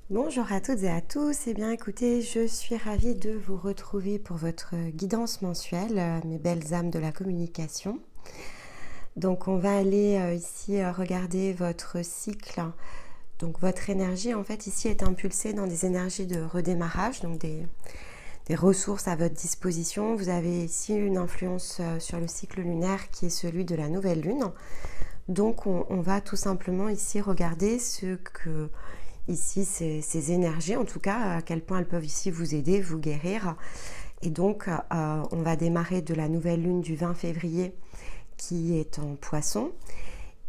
Bonjour à toutes et à tous, eh bien écoutez, je suis ravie de vous retrouver pour votre guidance mensuelle, mes belles âmes de la communication. Donc on va aller ici regarder votre cycle. Donc votre énergie en fait ici est impulsée dans des énergies de redémarrage, donc des ressources à votre disposition. Vous avez ici une influence sur le cycle lunaire qui est celui de la nouvelle lune. Donc on va tout simplement ici regarder ce que ici ces énergies, en tout cas à quel point elles peuvent ici vous aider, vous guérir. Et donc on va démarrer de la nouvelle lune du 20 février qui est en Poisson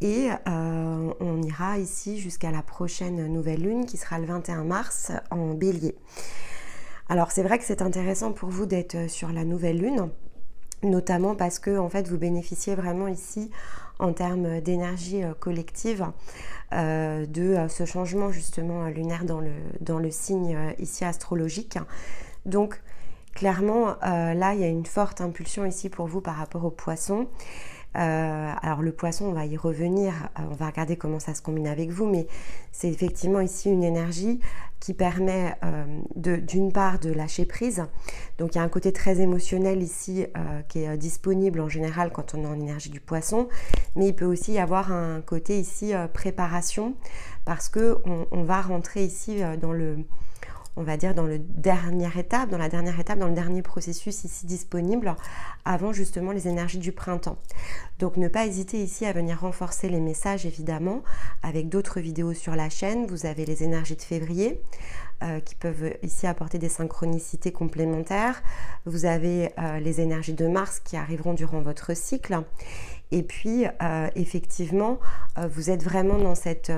et on ira ici jusqu'à la prochaine nouvelle lune qui sera le 21 mars en Bélier. Alors c'est vrai que c'est intéressant pour vous d'être sur la nouvelle lune, notamment parce que en fait vous bénéficiez vraiment ici en termes d'énergie collective de ce changement justement lunaire dans le signe ici astrologique. Donc clairement là il y a une forte impulsion ici pour vous par rapport au Poisson. Alors le Poisson, on va y revenir, on va regarder comment ça se combine avec vous, mais c'est effectivement ici une énergie qui permet d'une part de lâcher prise. Donc il y a un côté très émotionnel ici qui est disponible en général quand on est en énergie du Poisson, mais il peut aussi y avoir un côté ici préparation, parce que on va rentrer ici dans le... on va dire dans la dernière étape, dans le dernier processus ici disponible avant justement les énergies du printemps. Donc ne pas hésiter ici à venir renforcer les messages évidemment avec d'autres vidéos sur la chaîne. Vous avez les énergies de février qui peuvent ici apporter des synchronicités complémentaires. Vous avez les énergies de mars qui arriveront durant votre cycle. Et puis effectivement, vous êtes vraiment dans cette...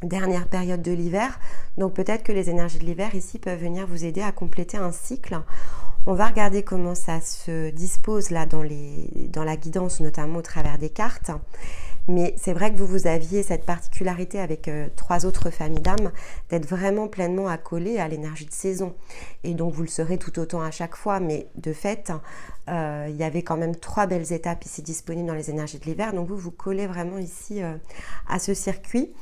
dernière période de l'hiver, donc peut-être que les énergies de l'hiver ici peuvent venir vous aider à compléter un cycle. On va regarder comment ça se dispose là dans la guidance, notamment au travers des cartes. Mais c'est vrai que vous aviez cette particularité avec 3 autres familles d'âmes d'être vraiment pleinement accolées à l'énergie de saison. Et donc vous le serez tout autant à chaque fois, mais de fait, il y avait quand même 3 belles étapes ici disponibles dans les énergies de l'hiver. Donc vous collez vraiment ici à ce circuit.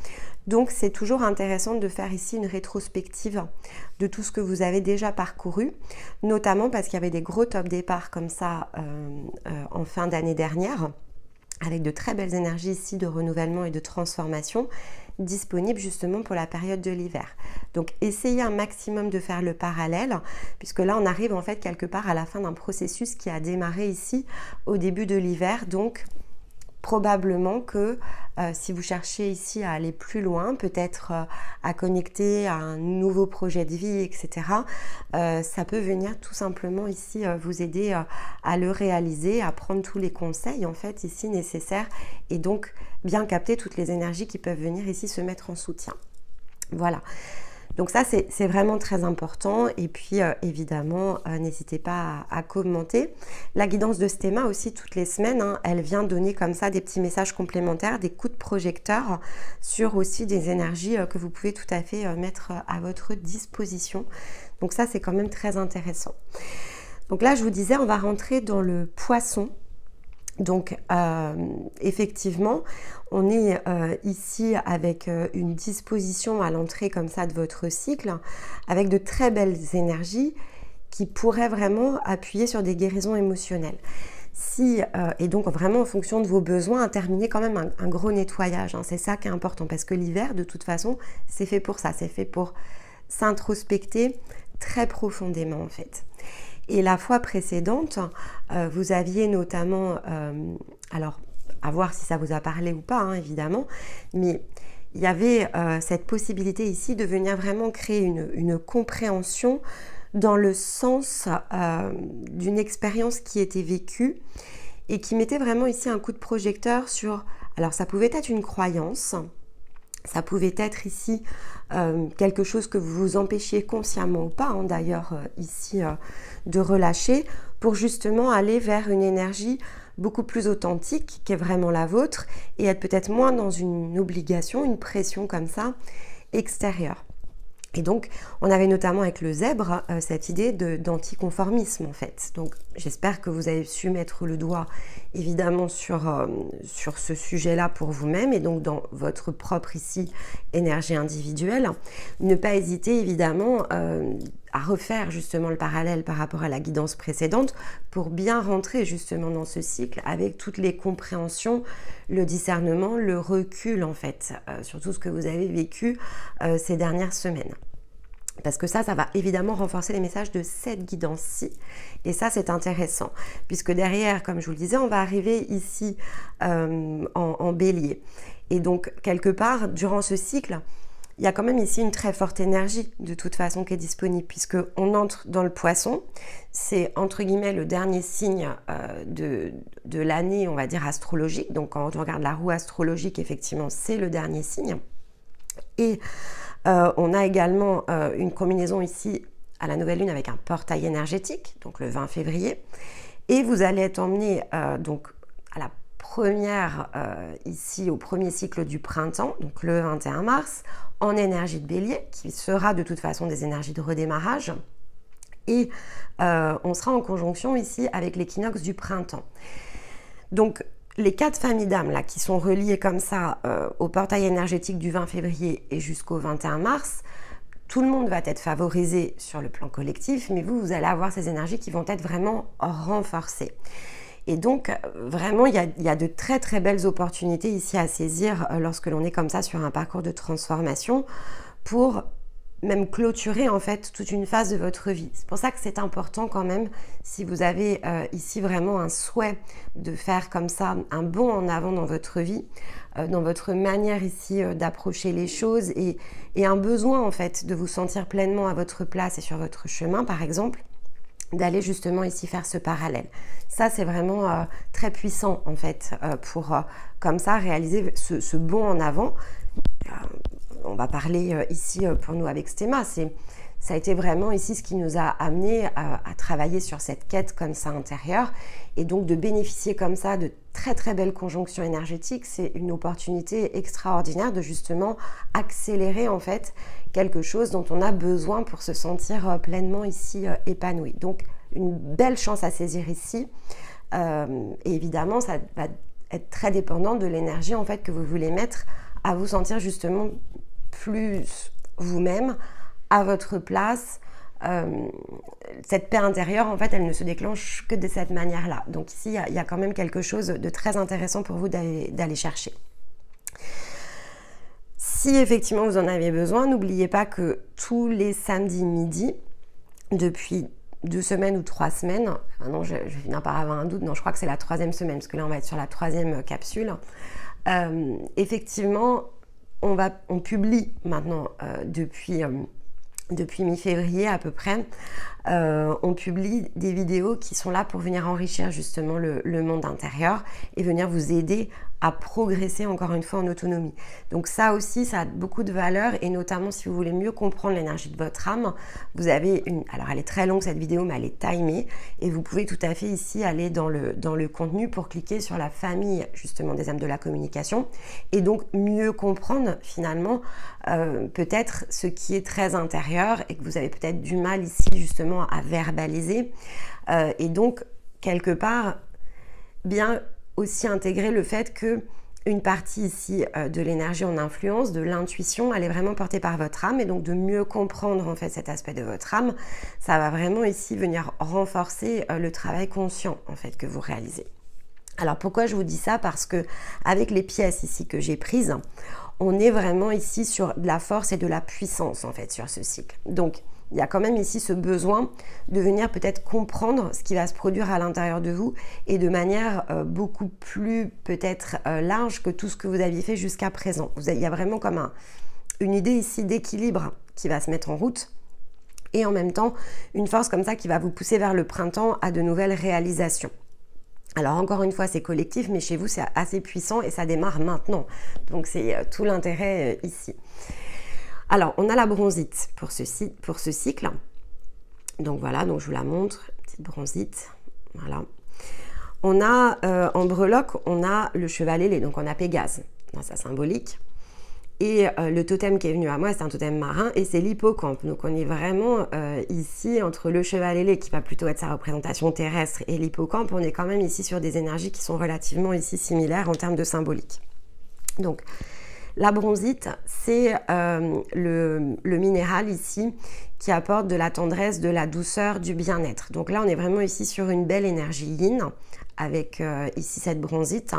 Donc c'est toujours intéressant de faire ici une rétrospective de tout ce que vous avez déjà parcouru, notamment parce qu'il y avait des gros top départs comme ça en fin d'année dernière, avec de très belles énergies ici de renouvellement et de transformation disponibles justement pour la période de l'hiver. Donc essayez un maximum de faire le parallèle, puisque là on arrive en fait quelque part à la fin d'un processus qui a démarré ici au début de l'hiver. Donc probablement que si vous cherchez ici à aller plus loin, peut-être à connecter à un nouveau projet de vie, etc., ça peut venir tout simplement ici vous aider à le réaliser, à prendre tous les conseils en fait ici nécessaires et donc bien capter toutes les énergies qui peuvent venir ici se mettre en soutien. Voilà. Donc ça, c'est vraiment très important. Et puis, évidemment, n'hésitez pas à commenter. La guidance de Stéma aussi, toutes les semaines, hein, elle vient donner comme ça des petits messages complémentaires, des coups de projecteur sur aussi des énergies que vous pouvez tout à fait mettre à votre disposition. Donc ça, c'est quand même très intéressant. Donc là, je vous disais, on va rentrer dans le Poisson. Donc effectivement, on est ici avec une disposition à l'entrée comme ça de votre cycle, avec de très belles énergies qui pourraient vraiment appuyer sur des guérisons émotionnelles. Et donc vraiment en fonction de vos besoins, terminer quand même un gros nettoyage, hein, c'est ça qui est important, parce que l'hiver, de toute façon, c'est fait pour ça, c'est fait pour s'introspecter très profondément en fait. Et la fois précédente, vous aviez notamment, alors à voir si ça vous a parlé ou pas, hein, évidemment, mais il y avait cette possibilité ici de venir vraiment créer une compréhension dans le sens d'une expérience qui était vécue et qui mettait vraiment ici un coup de projecteur sur, alors ça pouvait être une croyance, ça pouvait être ici quelque chose que vous vous empêchiez consciemment ou pas, hein, d'ailleurs ici de relâcher pour justement aller vers une énergie beaucoup plus authentique qui est vraiment la vôtre et être peut-être moins dans une obligation, une pression comme ça extérieure. Et donc, on avait notamment avec le zèbre cette idée d'anticonformisme en fait. Donc, j'espère que vous avez su mettre le doigt évidemment sur ce sujet-là pour vous-même et donc dans votre propre ici énergie individuelle. Ne pas hésiter évidemment à refaire justement le parallèle par rapport à la guidance précédente pour bien rentrer justement dans ce cycle avec toutes les compréhensions, le discernement, le recul en fait, sur tout ce que vous avez vécu ces dernières semaines. Parce que ça va évidemment renforcer les messages de cette guidance-ci. Et ça, c'est intéressant. Puisque derrière, comme je vous le disais, on va arriver ici en bélier. Et donc, quelque part, durant ce cycle, il y a quand même ici une très forte énergie, de toute façon, qui est disponible. Puisqu'on entre dans le poisson. C'est, entre guillemets, le dernier signe de l'année, on va dire, astrologique. Donc, quand on regarde la roue astrologique, effectivement, c'est le dernier signe. Et on a également une combinaison ici à la nouvelle lune avec un portail énergétique, donc le 20 février. Et vous allez être emmené donc à la première, ici au premier cycle du printemps, donc le 21 mars, en énergie de bélier, qui sera de toute façon des énergies de redémarrage. Et on sera en conjonction ici avec l'équinoxe du printemps. Donc, les 4 familles d'âmes là qui sont reliées comme ça au portail énergétique du 20 février et jusqu'au 21 mars, tout le monde va être favorisé sur le plan collectif, mais vous allez avoir ces énergies qui vont être vraiment renforcées. Et donc, vraiment, il y a de très très belles opportunités ici à saisir lorsque l'on est comme ça sur un parcours de transformation pour même clôturer en fait toute une phase de votre vie. C'est pour ça que c'est important quand même, si vous avez ici vraiment un souhait de faire comme ça un bond en avant dans votre vie, dans votre manière ici d'approcher les choses et un besoin en fait de vous sentir pleinement à votre place et sur votre chemin par exemple, d'aller justement ici faire ce parallèle. Ça c'est vraiment très puissant en fait pour comme ça réaliser ce bond en avant. On va parler ici pour nous avec Stéma, ça a été vraiment ici ce qui nous a amené à travailler sur cette quête comme ça intérieure et donc de bénéficier comme ça de très très belles conjonctions énergétiques. C'est une opportunité extraordinaire de justement accélérer en fait quelque chose dont on a besoin pour se sentir pleinement ici épanoui. Donc une belle chance à saisir ici et évidemment ça va être très dépendant de l'énergie en fait que vous voulez mettre à vous sentir justement plus vous-même, à votre place. Cette paix intérieure, en fait, elle ne se déclenche que de cette manière-là. Donc ici, il y a quand même quelque chose de très intéressant pour vous d'aller chercher. Si effectivement vous en avez besoin, n'oubliez pas que tous les samedis midi, depuis 2 semaine ou 3 semaines, ah non, je vais finir par avoir un doute, non, je crois que c'est la 3e semaine, parce que là, on va être sur la 3e capsule. Effectivement, on publie maintenant depuis mi-février à peu près, on publie des vidéos qui sont là pour venir enrichir justement le monde intérieur et venir vous aider à progresser encore une fois en autonomie. Donc ça aussi, ça a beaucoup de valeur et notamment si vous voulez mieux comprendre l'énergie de votre âme, vous avez alors elle est très longue cette vidéo mais elle est timée et vous pouvez tout à fait ici aller dans le contenu pour cliquer sur la famille justement des âmes de la communication et donc mieux comprendre finalement peut-être ce qui est très intérieur et que vous avez peut-être du mal ici justement à verbaliser et donc quelque part bien aussi intégrer le fait que une partie ici de l'énergie en influence, de l'intuition, elle est vraiment portée par votre âme et donc de mieux comprendre en fait cet aspect de votre âme, ça va vraiment ici venir renforcer le travail conscient en fait que vous réalisez. Alors pourquoi je vous dis ça? Parce que avec les pièces ici que j'ai prises, on est vraiment ici sur de la force et de la puissance en fait sur ce cycle. Donc il y a quand même ici ce besoin de venir peut-être comprendre ce qui va se produire à l'intérieur de vous et de manière beaucoup plus peut-être large que tout ce que vous aviez fait jusqu'à présent. Il y a vraiment comme une idée ici d'équilibre qui va se mettre en route et en même temps une force comme ça qui va vous pousser vers le printemps à de nouvelles réalisations. Alors encore une fois c'est collectif mais chez vous c'est assez puissant et ça démarre maintenant. Donc c'est tout l'intérêt ici. Alors, on a la bronzite pour ce cycle. Donc voilà, donc je vous la montre, petite bronzite. Voilà. On a en breloque, on a le cheval ailé, donc on a Pégase dans sa symbolique. Et le totem qui est venu à moi, c'est un totem marin et c'est l'hippocampe. Donc on est vraiment ici entre le cheval ailé qui va plutôt être sa représentation terrestre et l'hippocampe, on est quand même ici sur des énergies qui sont relativement ici similaires en termes de symbolique. Donc la bronzite, c'est le minéral ici qui apporte de la tendresse, de la douceur, du bien-être. Donc là, on est vraiment ici sur une belle énergie yin avec ici cette bronzite.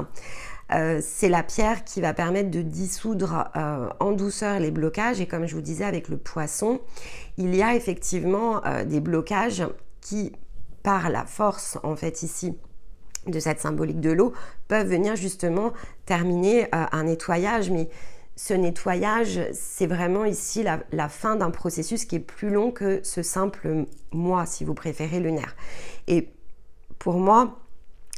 C'est la pierre qui va permettre de dissoudre en douceur les blocages. Et comme je vous disais avec le poisson, il y a effectivement des blocages qui, par la force en fait ici de cette symbolique de l'eau, peuvent venir justement terminer un nettoyage. Mais ce nettoyage, c'est vraiment ici la fin d'un processus qui est plus long que ce simple mois, si vous préférez, lunaire. Et pour moi,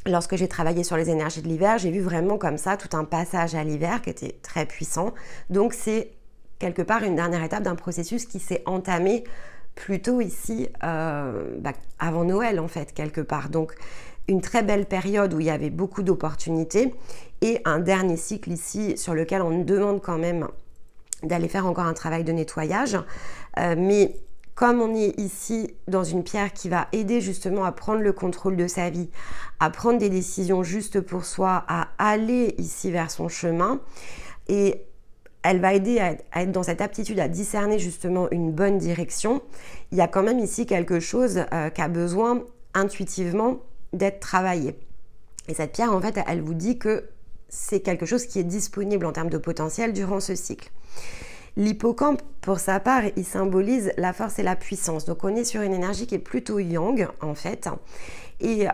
lorsque j'ai travaillé sur les énergies de l'hiver, j'ai vu vraiment comme ça tout un passage à l'hiver qui était très puissant. Donc c'est quelque part une dernière étape d'un processus qui s'est entamé plutôt ici avant Noël en fait, quelque part. Donc une très belle période où il y avait beaucoup d'opportunités et un dernier cycle ici sur lequel on nous demande quand même d'aller faire encore un travail de nettoyage. Mais comme on est ici dans une pierre qui va aider justement à prendre le contrôle de sa vie, à prendre des décisions justes pour soi, à aller ici vers son chemin, et elle va aider à être dans cette aptitude à discerner justement une bonne direction, il y a quand même ici quelque chose qui a besoin intuitivement d'être travaillé. Et cette pierre, en fait, elle vous dit que c'est quelque chose qui est disponible en termes de potentiel durant ce cycle. L'hippocampe, pour sa part, il symbolise la force et la puissance. Donc, on est sur une énergie qui est plutôt yang, en fait. Et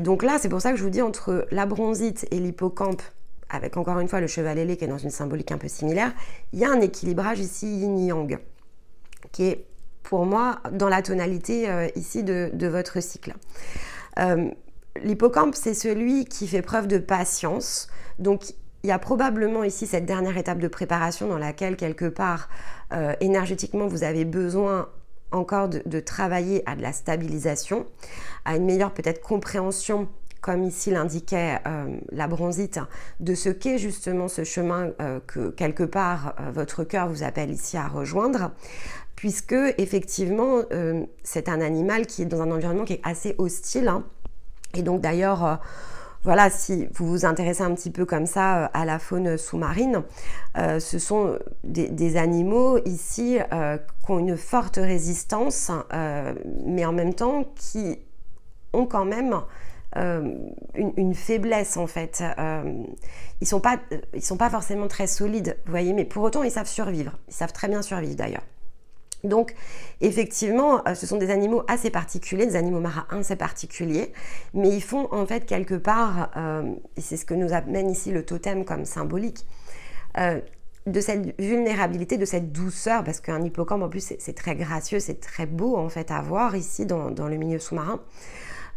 donc là, c'est pour ça que je vous dis, entre la bronzite et l'hippocampe, avec encore une fois le cheval ailé qui est dans une symbolique un peu similaire, il y a un équilibrage ici yin-yang, qui est, pour moi, dans la tonalité ici de votre cycle. L'hippocampe, c'est celui qui fait preuve de patience. Donc, il y a probablement ici cette dernière étape de préparation dans laquelle, quelque part, énergétiquement, vous avez besoin encore de travailler à de la stabilisation, à une meilleure peut-être compréhension, comme ici l'indiquait la bronzite, de ce qu'est justement ce chemin que, quelque part, votre cœur vous appelle ici à rejoindre, puisque, effectivement, c'est un animal qui est dans un environnement qui est assez hostile, hein. Et donc, d'ailleurs, voilà, si vous vous intéressez un petit peu comme ça à la faune sous-marine, ce sont des animaux ici qui ont une forte résistance, mais en même temps qui ont quand même une faiblesse en fait. Ils sont pas forcément très solides, vous voyez, mais pour autant ils savent survivre. Ils savent très bien survivre d'ailleurs. Donc, effectivement, ce sont des animaux assez particuliers, des animaux marins assez particuliers, mais ils font en fait quelque part, et c'est ce que nous amène ici le totem comme symbolique, de cette vulnérabilité, de cette douceur, parce qu'un hippocampe en plus c'est très gracieux, c'est très beau en fait à voir ici dans le milieu sous-marin.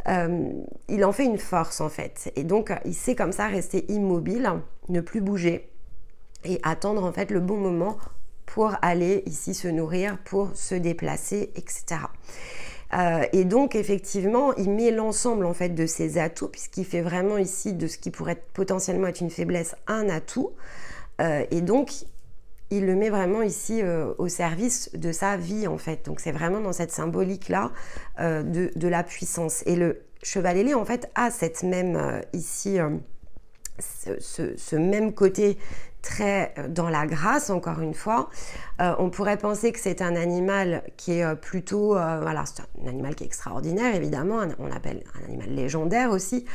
Il en fait une force en fait, et donc il sait comme ça rester immobile, ne plus bouger et attendre en fait le bon moment pour aller ici se nourrir, pour se déplacer, etc. Et donc effectivement, il met l'ensemble en fait de ses atouts, puisqu'il fait vraiment ici de ce qui pourrait potentiellement être une faiblesse un atout, et donc il le met vraiment ici au service de sa vie en fait. Donc c'est vraiment dans cette symbolique là de la puissance. Et le cheval ailé en fait a cette même ici ce même côté très dans la grâce, encore une fois. On pourrait penser que c'est un animal qui est plutôt, voilà, c'est un animal qui est extraordinaire, évidemment, on l'appelle un animal légendaire aussi.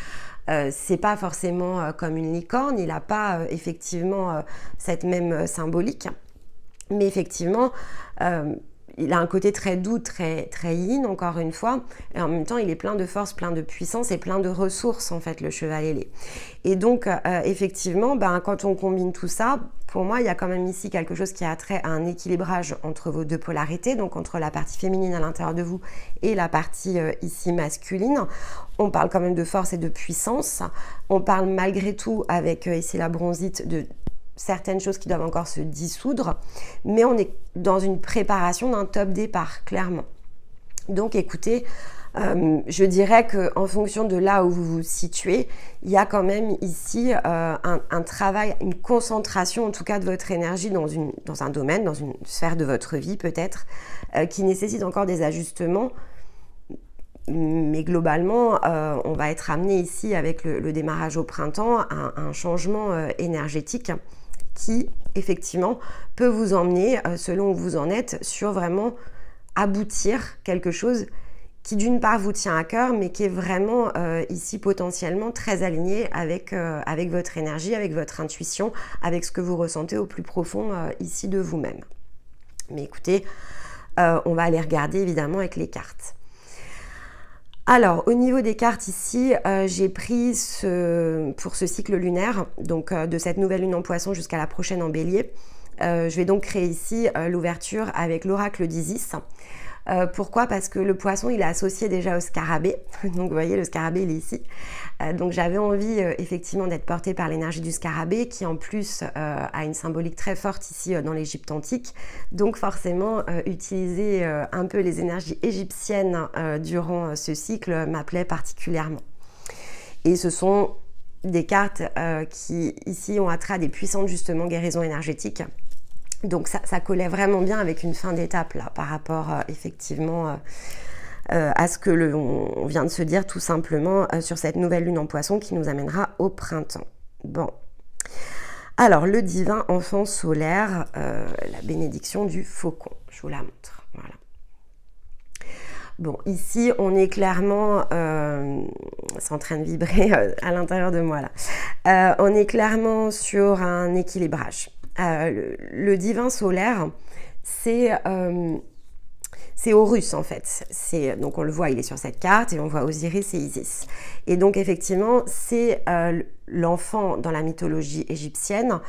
C'est pas forcément comme une licorne, il n'a pas effectivement cette même symbolique, mais effectivement, il a un côté très doux, très yin, encore une fois, et en même temps, il est plein de force, plein de puissance et plein de ressources, en fait, le cheval ailé. Et donc, effectivement, quand on combine tout ça, pour moi, il y a quand même ici quelque chose qui a trait à un équilibrage entre vos deux polarités, donc entre la partie féminine à l'intérieur de vous et la partie ici masculine. On parle quand même de force et de puissance. On parle malgré tout, avec ici la bronzite, de certaines choses qui doivent encore se dissoudre, mais on est dans une préparation d'un top départ, clairement. Donc écoutez, Je dirais qu'en fonction de là où vous vous situez, il y a quand même ici un travail, une concentration en tout cas de votre énergie dans un domaine, dans une sphère de votre vie peut-être, qui nécessite encore des ajustements. Mais globalement, on va être amené ici avec le démarrage au printemps à un changement énergétique qui effectivement peut vous emmener, selon où vous en êtes, sur vraiment aboutir quelque chose qui d'une part vous tient à cœur, mais qui est vraiment ici potentiellement très aligné avec votre énergie, avec votre intuition, avec ce que vous ressentez au plus profond ici de vous-même. Mais écoutez, on va aller regarder évidemment avec les cartes. Alors, au niveau des cartes ici, j'ai pris pour ce cycle lunaire, donc de cette nouvelle lune en poisson jusqu'à la prochaine en bélier. Je vais donc créer ici l'ouverture avec l'oracle d'Isis. Pourquoi? Parce que le poisson, il est associé déjà au scarabée. Donc, vous voyez, le scarabée, il est ici. Donc, j'avais envie, effectivement, d'être portée par l'énergie du scarabée, qui, en plus, a une symbolique très forte ici dans l'Égypte antique. Donc, forcément, utiliser un peu les énergies égyptiennes durant ce cycle m'appelait particulièrement. Et ce sont des cartes qui, ici, ont attrait à des puissantes, justement, guérisons énergétiques. Donc ça collait vraiment bien avec une fin d'étape là par rapport effectivement à ce que on vient de se dire tout simplement sur cette nouvelle lune en poisson qui nous amènera au printemps. Bon, alors le divin enfant solaire, la bénédiction du faucon, je vous la montre, voilà. Bon, ici, on est clairement, c'est en train de vibrer à l'intérieur de moi là, on est clairement sur un équilibrage. Le divin solaire, c'est Horus en fait. Donc on le voit, il est sur cette carte et on voit Osiris et Isis. Et donc effectivement, c'est l'enfant dans la mythologie égyptienne,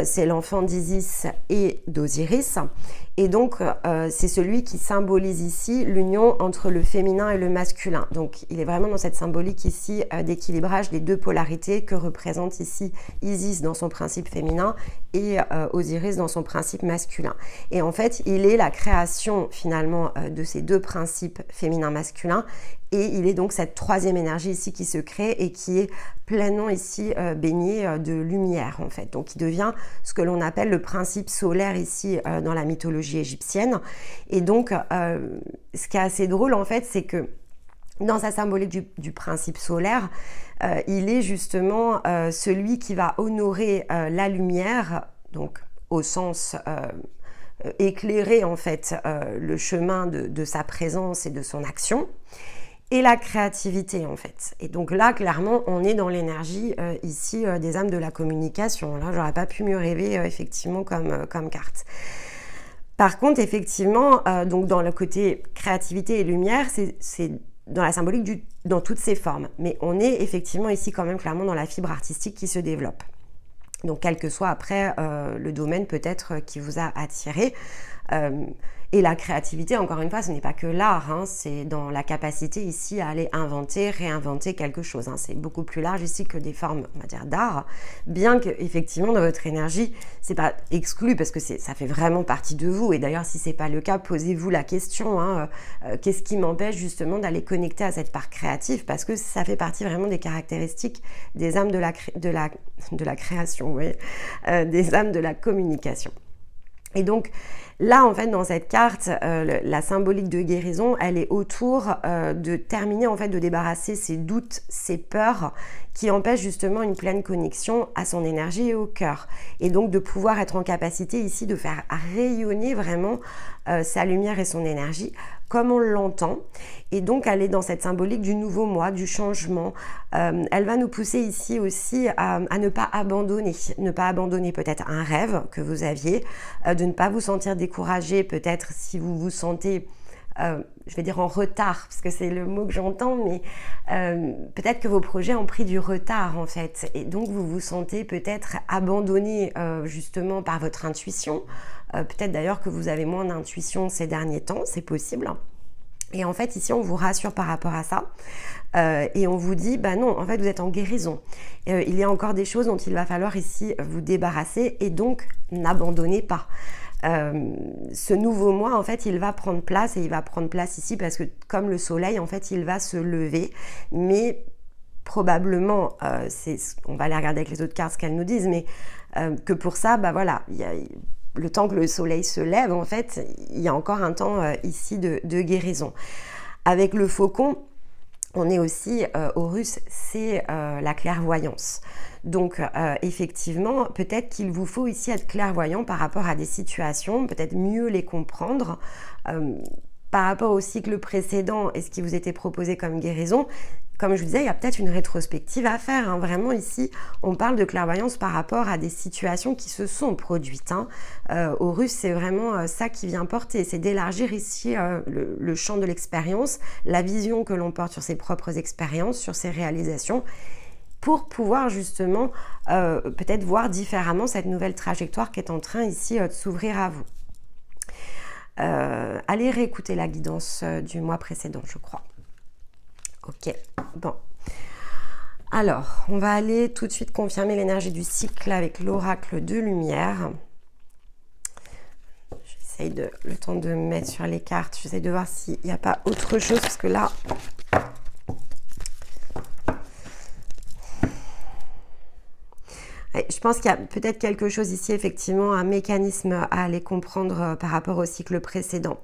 c'est l'enfant d'Isis et d'Osiris. Et donc, c'est celui qui symbolise ici l'union entre le féminin et le masculin. Donc, il est vraiment dans cette symbolique ici d'équilibrage des deux polarités que représente ici Isis dans son principe féminin et Osiris dans son principe masculin. Et en fait, il est la création finalement de ces deux principes féminin-masculin. Et il est donc cette troisième énergie ici qui se crée et qui est pleinement ici baignée de lumière en fait. Donc il devient ce que l'on appelle le principe solaire ici dans la mythologie égyptienne. Et donc ce qui est assez drôle en fait, c'est que dans sa symbolique du principe solaire, il est justement celui qui va honorer la lumière, donc au sens éclairer en fait le chemin de sa présence et de son action. Et la créativité en fait. Et donc là, clairement, on est dans l'énergie ici des âmes de la communication. Là, j'aurais pas pu mieux rêver effectivement comme carte. Par contre, effectivement, donc dans le côté créativité et lumière, c'est dans la symbolique dans toutes ses formes. Mais on est effectivement ici quand même clairement dans la fibre artistique qui se développe. Donc quel que soit après le domaine peut-être qui vous a attiré. Et la créativité, encore une fois, ce n'est pas que l'art, hein, c'est dans la capacité ici à aller inventer, réinventer quelque chose. Hein. C'est beaucoup plus large ici que des formes, on va dire, d'art, bien que effectivement dans votre énergie, c'est pas exclu parce que ça fait vraiment partie de vous. Et d'ailleurs, si c'est pas le cas, posez-vous la question, hein, qu'est-ce qui m'empêche justement d'aller connecter à cette part créative, parce que ça fait partie vraiment des caractéristiques des âmes de la création, oui, des âmes de la communication. Et donc là, en fait, dans cette carte, la symbolique de guérison, elle est autour de terminer, en fait, de débarrasser ses doutes, ses peurs qui empêchent justement une pleine connexion à son énergie et au cœur. Et donc de pouvoir être en capacité ici de faire rayonner vraiment sa lumière et son énergie comme on l'entend. Et donc elle est dans cette symbolique du nouveau moi, du changement. Elle va nous pousser ici aussi à ne pas abandonner peut-être un rêve que vous aviez, de ne pas vous sentir découragé peut-être si vous vous sentez je vais dire en retard, parce que c'est le mot que j'entends, mais peut-être que vos projets ont pris du retard en fait, et donc vous vous sentez peut-être abandonné justement par votre intuition, peut-être d'ailleurs que vous avez moins d'intuition ces derniers temps, c'est possible. Et en fait ici on vous rassure par rapport à ça, et on vous dit bah non, en fait vous êtes en guérison, il y a encore des choses dont il va falloir ici vous débarrasser, et donc n'abandonnez pas. ce nouveau moi, en fait, il va prendre place, et il va prendre place ici parce que comme le soleil, en fait, il va se lever, mais probablement, on va aller regarder avec les autres cartes ce qu'elles nous disent, mais que pour ça, bah voilà, le temps que le soleil se lève, en fait, il y a encore un temps ici de guérison. Avec le faucon, on est aussi, Horus, c'est la clairvoyance. Donc, effectivement, peut-être qu'il vous faut ici être clairvoyant par rapport à des situations, peut-être mieux les comprendre. Par rapport au cycle précédent et ce qui vous était proposé comme guérison, comme je vous disais, il y a peut-être une rétrospective à faire. Hein. Vraiment, ici, on parle de clairvoyance par rapport à des situations qui se sont produites. Hein. Horus, c'est vraiment ça qui vient porter. C'est d'élargir ici le champ de l'expérience, la vision que l'on porte sur ses propres expériences, sur ses réalisations, pour pouvoir justement peut-être voir différemment cette nouvelle trajectoire qui est en train ici de s'ouvrir à vous. Allez réécouter la guidance du mois précédent, je crois. Ok, bon. Alors, on va aller tout de suite confirmer l'énergie du cycle avec l'oracle de lumière. J'essaye le temps de me mettre sur les cartes. J'essaye de voir s'il n'y a pas autre chose, parce que là... Je pense qu'il y a peut-être quelque chose ici, effectivement, un mécanisme à aller comprendre par rapport au cycle précédent.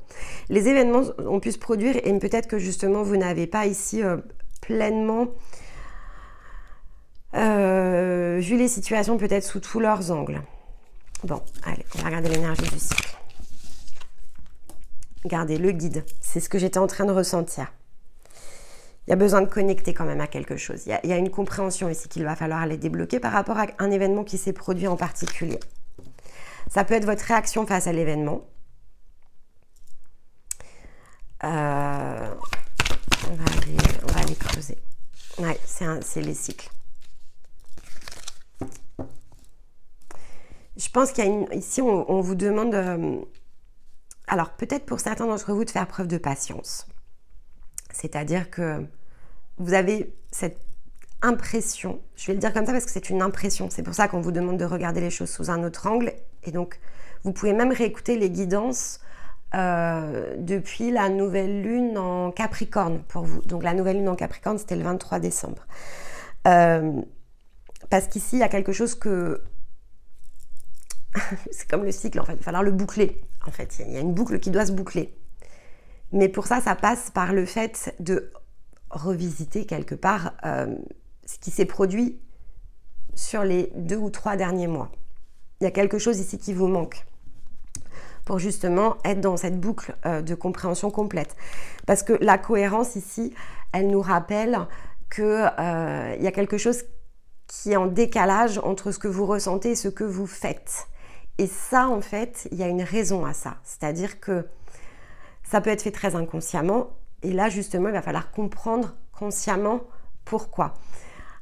Les événements ont pu se produire et peut-être que justement vous n'avez pas ici pleinement vu les situations peut-être sous tous leurs angles. Bon, allez, on va regarder l'énergie du cycle. Regardez, le guide, c'est ce que j'étais en train de ressentir. Il y a besoin de connecter quand même à quelque chose. Il y a une compréhension ici qu'il va falloir aller débloquer par rapport à un événement qui s'est produit en particulier. Ça peut être votre réaction face à l'événement. On va aller creuser. Ouais, c'est les cycles. Je pense qu'il y a ici, on vous demande... alors, peut-être pour certains d'entre vous de faire preuve de patience. C'est-à-dire que vous avez cette impression, je vais le dire comme ça parce que c'est une impression, c'est pour ça qu'on vous demande de regarder les choses sous un autre angle, et donc vous pouvez même réécouter les guidances depuis la nouvelle lune en Capricorne pour vous. Donc la nouvelle lune en Capricorne, c'était le 23 décembre. Parce qu'ici, il y a quelque chose que... c'est comme le cycle, en fait, il va falloir le boucler. En fait, il y a une boucle qui doit se boucler. Mais pour ça, ça passe par le fait de revisiter quelque part ce qui s'est produit sur les 2 ou 3 derniers mois. Il y a quelque chose ici qui vous manque pour justement être dans cette boucle de compréhension complète. Parce que la cohérence ici, elle nous rappelle qu'il y a quelque chose qui est en décalage entre ce que vous ressentez et ce que vous faites. Et ça, en fait, il y a une raison à ça. C'est-à-dire que ça peut être fait très inconsciemment. Et là, justement, il va falloir comprendre consciemment pourquoi.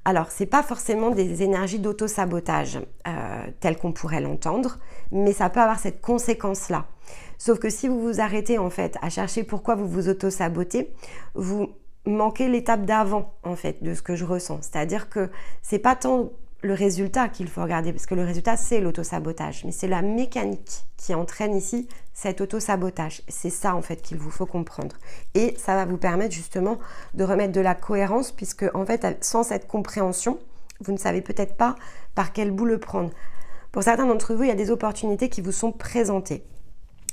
Alors, ce n'est pas forcément des énergies d'auto-sabotage telles qu'on pourrait l'entendre, mais ça peut avoir cette conséquence-là. Sauf que si vous vous arrêtez, en fait, à chercher pourquoi vous vous auto-sabotez, vous manquez l'étape d'avant, en fait, de ce que je ressens. C'est-à-dire que ce n'est pas tant le résultat qu'il faut regarder, parce que le résultat, c'est l'auto-sabotage, mais c'est la mécanique qui entraîne ici cet auto-sabotage. C'est ça, en fait, qu'il vous faut comprendre. Et ça va vous permettre, justement, de remettre de la cohérence, puisque, en fait, sans cette compréhension, vous ne savez peut-être pas par quel bout le prendre. Pour certains d'entre vous, il y a des opportunités qui vous sont présentées.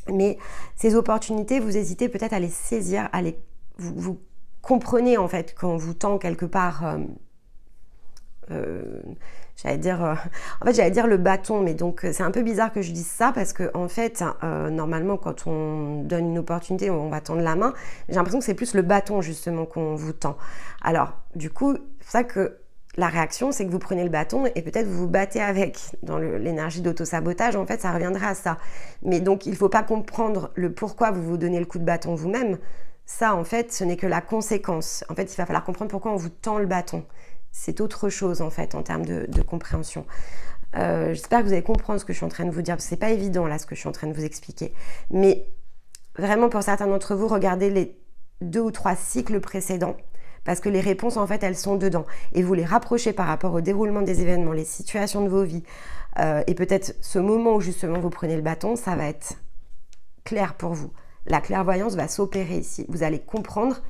Mais ces opportunités, vous hésitez peut-être à les saisir, vous comprenez, en fait, qu'on vous tend quelque part... j'allais dire le bâton, mais donc c'est un peu bizarre que je dise ça parce que en fait normalement quand on donne une opportunité on va tendre la main, j'ai l'impression que c'est plus le bâton justement qu'on vous tend. Alors du coup c'est pour ça que la réaction c'est que vous prenez le bâton et peut-être vous vous battez avec. Dans l'énergie d'auto-sabotage en fait ça reviendra à ça, mais donc il ne faut pas comprendre le pourquoi vous vous donnez le coup de bâton vous-même. Ça en fait ce n'est que la conséquence. En fait il va falloir comprendre pourquoi on vous tend le bâton. C'est autre chose en fait en termes de compréhension. J'espère que vous allez comprendre ce que je suis en train de vous dire, parce que c'est pas évident là ce que je suis en train de vous expliquer. Mais vraiment pour certains d'entre vous, regardez les 2 ou 3 cycles précédents, parce que les réponses, en fait, elles sont dedans. Et vous les rapprochez par rapport au déroulement des événements, les situations de vos vies, et peut-être ce moment où justement vous prenez le bâton, ça va être clair pour vous. La clairvoyance va s'opérer ici. Vous allez comprendre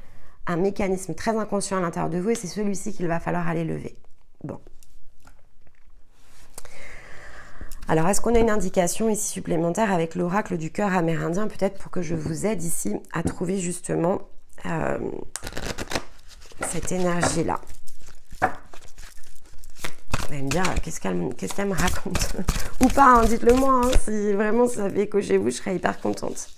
un mécanisme très inconscient à l'intérieur de vous et c'est celui-ci qu'il va falloir aller lever. Bon. Alors, est-ce qu'on a une indication ici supplémentaire avec l'oracle du cœur amérindien, peut-être pour que je vous aide ici à trouver justement cette énergie-là? Vous allez me dire, qu'est-ce qu'elle me raconte? Ou pas, hein, dites-le moi, hein, si vraiment ça fait écho chez vous, je serais hyper contente.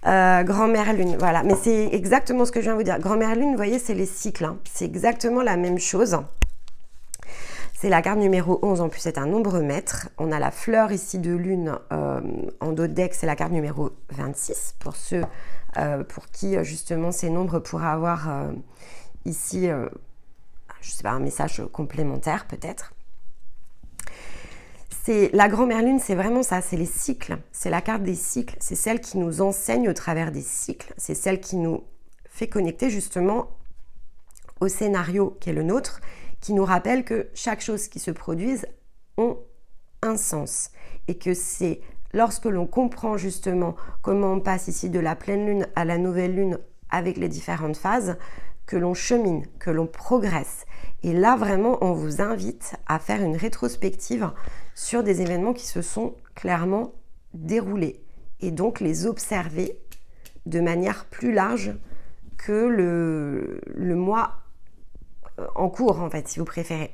Grand-mère lune, voilà, mais c'est exactement ce que je viens de vous dire. Grand-mère lune, vous voyez, c'est les cycles, hein. C'est exactement la même chose. C'est la carte numéro 11, en plus c'est un nombre maître. On a la fleur ici de lune en dos de deck, c'est la carte numéro 26, pour ceux pour qui justement ces nombres pourraient avoir ici, je sais pas, un message complémentaire peut-être. La grand-mère lune, c'est vraiment ça, c'est les cycles, c'est la carte des cycles, c'est celle qui nous enseigne au travers des cycles, c'est celle qui nous fait connecter justement au scénario qui est le nôtre, qui nous rappelle que chaque chose qui se produise ont un sens et que c'est lorsque l'on comprend justement comment on passe ici de la pleine lune à la nouvelle lune avec les différentes phases, que l'on chemine, que l'on progresse. Et là, vraiment, on vous invite à faire une rétrospective sur des événements qui se sont clairement déroulés et donc les observer de manière plus large que le mois en cours, en fait, si vous préférez.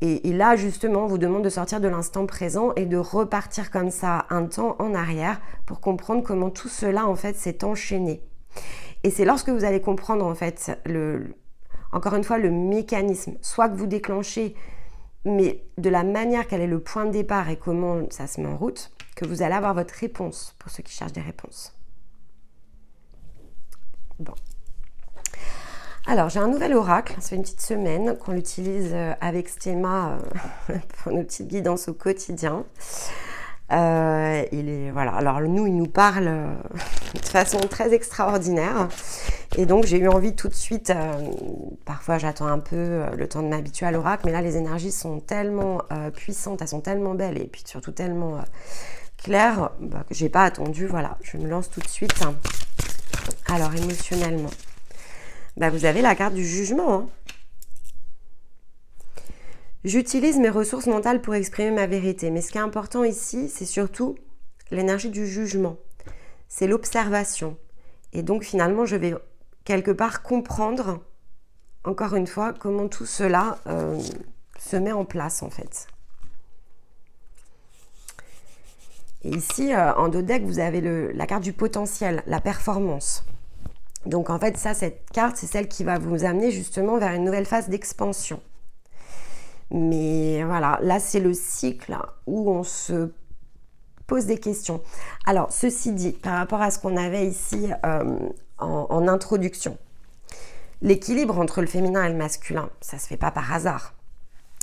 Et là, justement, on vous demande de sortir de l'instant présent et de repartir comme ça un temps en arrière pour comprendre comment tout cela, en fait, s'est enchaîné. Et c'est lorsque vous allez comprendre, en fait, encore une fois, le mécanisme, soit que vous déclenchez, mais de la manière quel est le point de départ et comment ça se met en route, que vous allez avoir votre réponse, pour ceux qui cherchent des réponses. Bon. Alors, j'ai un nouvel oracle, ça fait une petite semaine qu'on l'utilise avec Stéma pour nos petites guidances au quotidien. Voilà. Alors, il nous parle de façon très extraordinaire. Et donc, j'ai eu envie tout de suite, parfois j'attends un peu le temps de m'habituer à l'oracle, mais là, les énergies sont tellement puissantes, elles sont tellement belles et puis surtout tellement claires que j'ai pas attendu. Voilà, je me lance tout de suite. Alors, émotionnellement. Vous avez la carte du jugement. Hein. J'utilise mes ressources mentales pour exprimer ma vérité. Mais ce qui est important ici, c'est surtout l'énergie du jugement. C'est l'observation. Et donc, finalement, je vais quelque part comprendre, encore une fois, comment tout cela se met en place, en fait. Et ici, en dos de deck, vous avez la carte du potentiel, la performance. Donc en fait, cette carte, c'est celle qui va vous amener justement vers une nouvelle phase d'expansion. Mais voilà, là c'est le cycle où on se pose des questions. Alors, ceci dit, par rapport à ce qu'on avait ici en introduction, l'équilibre entre le féminin et le masculin, ça ne se fait pas par hasard.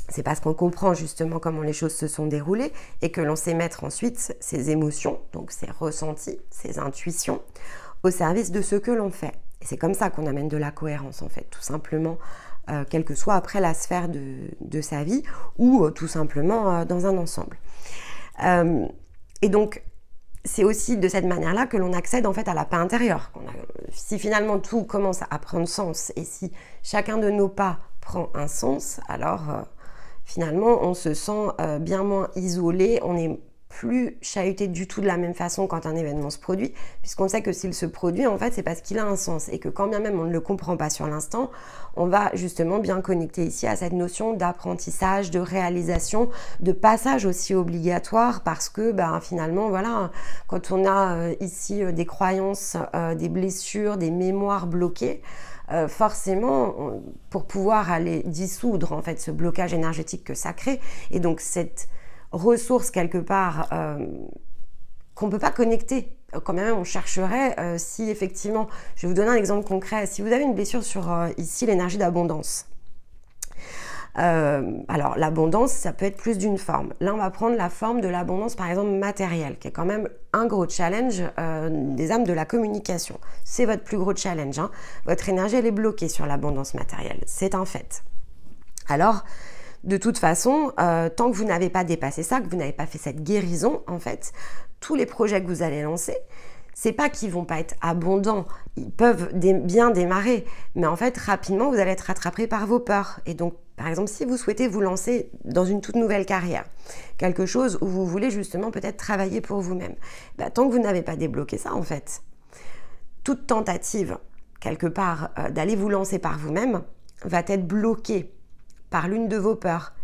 C'est parce qu'on comprend justement comment les choses se sont déroulées et que l'on sait mettre ensuite ses émotions, donc ses ressentis, ses intuitions, au service de ce que l'on fait. Et c'est comme ça qu'on amène de la cohérence, en fait, tout simplement, quelle que soit après la sphère de sa vie ou tout simplement dans un ensemble. Et donc, c'est aussi de cette manière-là que l'on accède en fait à la paix intérieure. Si finalement tout commence à prendre sens et si chacun de nos pas prend un sens, alors finalement on se sent bien moins isolé, on est plus chahuté du tout de la même façon quand un événement se produit, puisqu'on sait que s'il se produit, en fait, c'est parce qu'il a un sens et que quand bien même on ne le comprend pas sur l'instant, on va justement bien connecter ici à cette notion d'apprentissage, de réalisation, de passage aussi obligatoire parce que finalement, voilà, quand on a ici des croyances, des blessures, des mémoires bloquées, forcément, pour pouvoir aller dissoudre en fait ce blocage énergétique que ça crée, et donc cette ressources quelque part qu'on ne peut pas connecter. Quand même, on chercherait si effectivement, je vais vous donner un exemple concret, si vous avez une blessure sur ici l'énergie d'abondance, Alors l'abondance, ça peut être plus d'une forme. Là, on va prendre la forme de l'abondance, par exemple matérielle, qui est quand même un gros challenge des âmes de la communication. C'est votre plus gros challenge, hein. Votre énergie, elle est bloquée sur l'abondance matérielle, c'est un fait. Alors, de toute façon, tant que vous n'avez pas dépassé ça, que vous n'avez pas fait cette guérison, en fait, tous les projets que vous allez lancer, c'est pas qu'ils vont pas être abondants, ils peuvent bien démarrer, mais en fait, rapidement, vous allez être rattrapé par vos peurs. Et donc, par exemple, si vous souhaitez vous lancer dans une toute nouvelle carrière, quelque chose où vous voulez justement peut-être travailler pour vous-même, tant que vous n'avez pas débloqué ça, en fait, toute tentative, quelque part, d'aller vous lancer par vous-même, va être bloquée par l'une de vos peurs